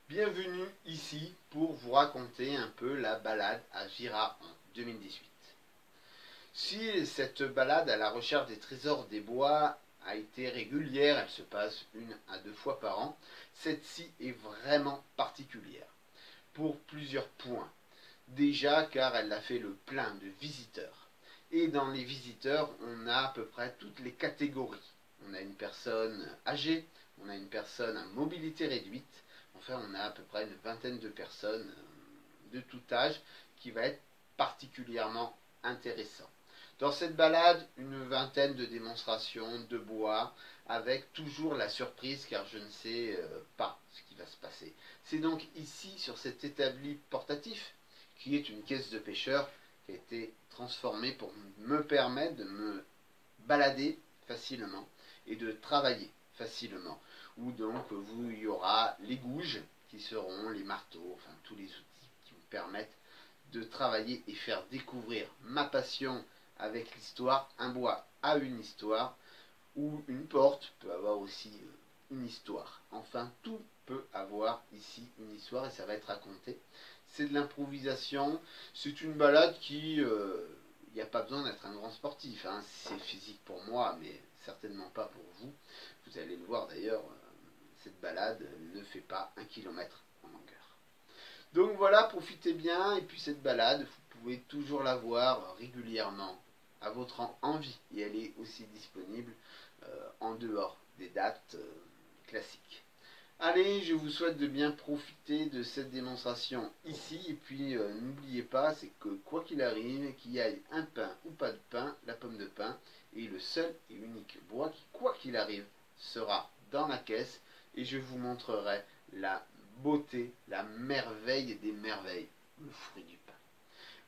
Bienvenue ici pour vous raconter un peu la balade à Vira en 2018. Si cette balade à la recherche des trésors des bois a été régulière, elle se passe 1 à 2 fois par an, celle-ci est vraiment particulière pour plusieurs points. Déjà car elle a fait le plein de visiteurs. Et dans les visiteurs, on a à peu près toutes les catégories. On a une personne âgée, on a une personne à mobilité réduite, enfin on a à peu près une vingtaine de personnes de tout âge qui va être particulièrement intéressant. Dans cette balade, une vingtaine de démonstrations de bois avec toujours la surprise car je ne sais pas ce qui va se passer. C'est donc ici sur cet établi portatif qui est une caisse de pêcheur qui a été transformée pour me permettre de me balader facilement et de travailler facilement. Où donc il y aura les gouges qui seront les marteaux, enfin tous les outils qui me permettent de travailler et faire découvrir ma passion avec l'histoire. Un bois a une histoire, ou une porte peut avoir aussi une histoire. Enfin, tout peut avoir ici une histoire et ça va être raconté. C'est de l'improvisation, c'est une balade qui, il n'y a pas besoin d'être un grand sportif, hein. C'est physique pour moi, mais certainement pas pour vous. Vous allez le voir d'ailleurs, cette balade ne fait pas 1 kilomètre en longueur. Donc voilà, profitez bien, et puis cette balade, vous pouvez toujours la voir régulièrement à votre envie, et elle est aussi disponible en dehors des dates classiques. Allez, je vous souhaite de bien profiter de cette démonstration ici, et puis n'oubliez pas, c'est que quoi qu'il arrive, qu'il y ait un pain ou pas de pain, la pomme de pain est le seul et unique bois qui, quoi qu'il arrive, sera dans la caisse, et je vous montrerai la beauté, la merveille des merveilles, le fruit du pain.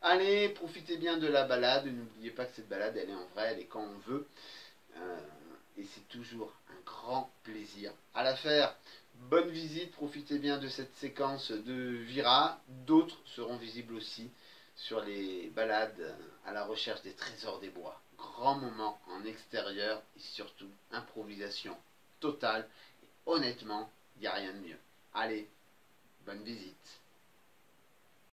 Allez, profitez bien de la balade, n'oubliez pas que cette balade, elle est en vrai, elle est quand on veut, et c'est toujours un grand plaisir à la faire. Bonne visite, profitez bien de cette séquence de Vira, d'autres seront visibles aussi sur les balades à la recherche des trésors des bois. Grand moment en extérieur et surtout improvisation totale, et honnêtement, il n'y a rien de mieux. Allez, bonne visite.